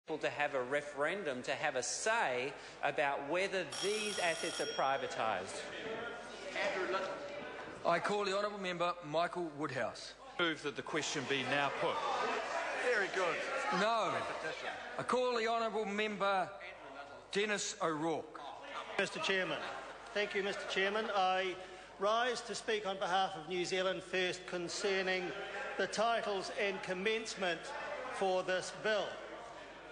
to have a referendum, to have a say about whether these assets are privatised. I call the honourable member Michael Woodhouse. Move that the question be now put. Very good. No. I call the honourable member Dennis O'Rourke. Mr Chairman. Thank you, Mr Chairman. I rise to speak on behalf of New Zealand First concerning the titles and commencement for this bill.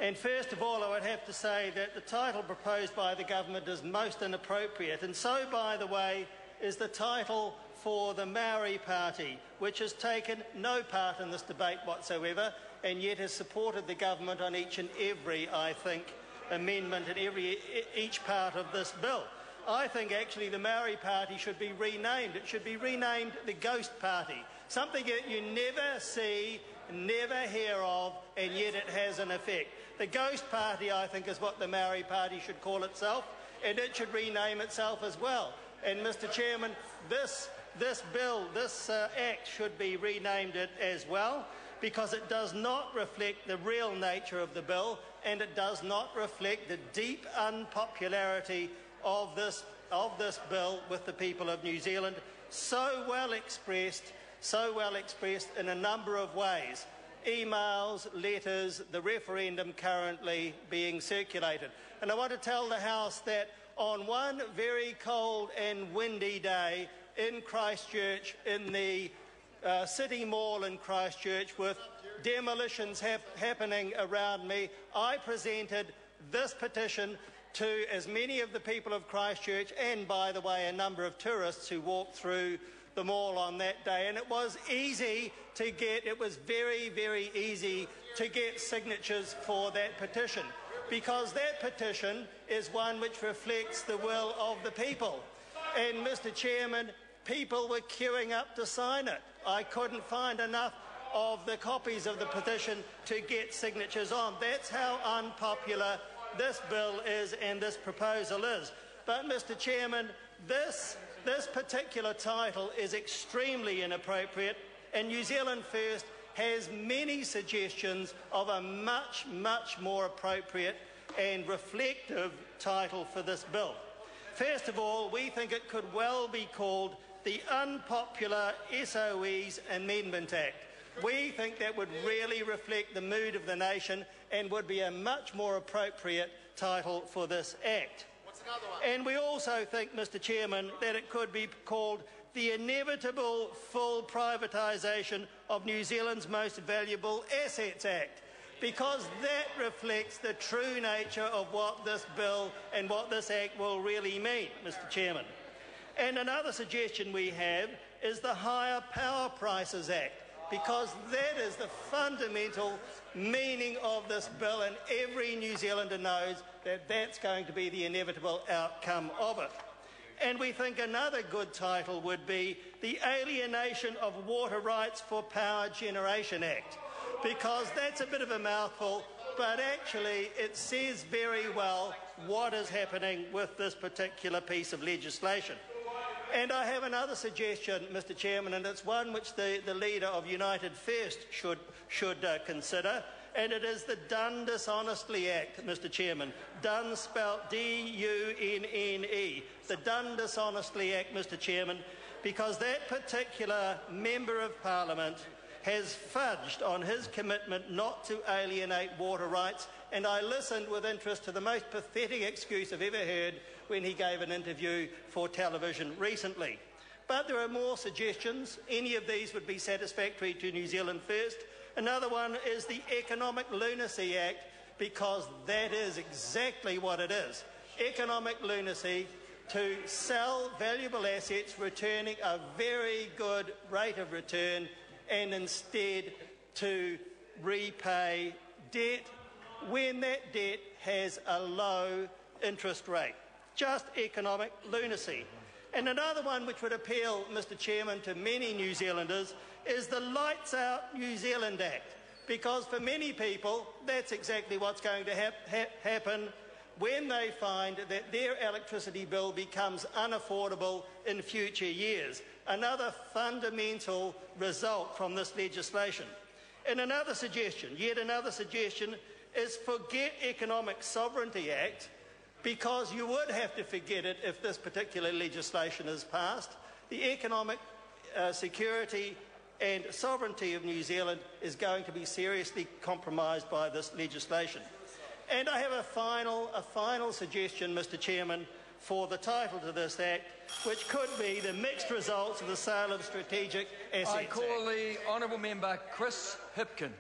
And first of all, I would have to say that the title proposed by the government is most inappropriate, and so, by the way, is the title for the Maori Party, which has taken no part in this debate whatsoever, and yet has supported the government on each and every, I think, amendment in each part of this bill. I think actually the Maori Party should be renamed. It should be renamed the Ghost Party, something that you never see, never hear of, and yet it has an effect. The Ghost Party, I think, is what the Maori Party should call itself, and it should rename itself as well. And, Mr Chairman, this act should be renamed it as well, because it does not reflect the real nature of the bill, and it does not reflect the deep unpopularity of this bill with the people of New Zealand, so well expressed in a number of ways. Emails, letters, the referendum currently being circulated. And I want to tell the House that on one very cold and windy day in Christchurch, in the City Mall in Christchurch, with demolitions happening around me, I presented this petition to as many of the people of Christchurch and, by the way, a number of tourists who walked through the mall on that day, and it was very, very easy to get signatures for that petition, because that petition is one which reflects the will of the people. And, Mr Chairman, people were queuing up to sign it. I couldn't find enough of the copies of the petition to get signatures on. That's how unpopular this bill is and this proposal is. But, Mr Chairman, this particular title is extremely inappropriate, and New Zealand First has many suggestions of a much, much more appropriate and reflective title for this bill. First of all, we think it could well be called the Unpopular SOEs Amendment Act. We think that would really reflect the mood of the nation and would be a much more appropriate title for this act. And we also think, Mr Chairman, that it could be called the Inevitable Full Privatisation of New Zealand's Most Valuable Assets Act, because that reflects the true nature of what this bill and what this act will really mean, Mr Chairman. And another suggestion we have is the Higher Power Prices Act, because that is the fundamental meaning of this bill, and every New Zealander knows that that's going to be the inevitable outcome of it. And we think another good title would be the Alienation of Water Rights for Power Generation Act, because that's a bit of a mouthful, but actually it says very well what is happening with this particular piece of legislation. And I have another suggestion, Mr Chairman, and it's one which the leader of United First should consider, and it is the Done Dishonestly Act, Mr Chairman. Done spelt D-U-N-N-E. The Done Dishonestly Act, Mr Chairman, because that particular Member of Parliament has fudged on his commitment not to alienate water rights, and I listened with interest to the most pathetic excuse I've ever heard when he gave an interview for television recently. But there are more suggestions. Any of these would be satisfactory to New Zealand First. Another one is the Economic Lunacy Act, because that is exactly what it is. Economic lunacy, to sell valuable assets returning a very good rate of return, and instead to repay debt when that debt has a low interest rate. Just economic lunacy. And another one which would appeal, Mr Chairman, to many New Zealanders is the Lights Out New Zealand Act, because for many people that's exactly what's going to happen when they find that their electricity bill becomes unaffordable in future years. Another fundamental result from this legislation. And another suggestion, yet another suggestion, is Forget Economic Sovereignty Act, because you would have to forget it if this particular legislation is passed. The economic security and sovereignty of New Zealand is going to be seriously compromised by this legislation. And I have a final suggestion, Mr. Chairman, for the title to this Act, which could be the mixed results of the sale of strategic assets. I call the honourable member Chris Hipkins.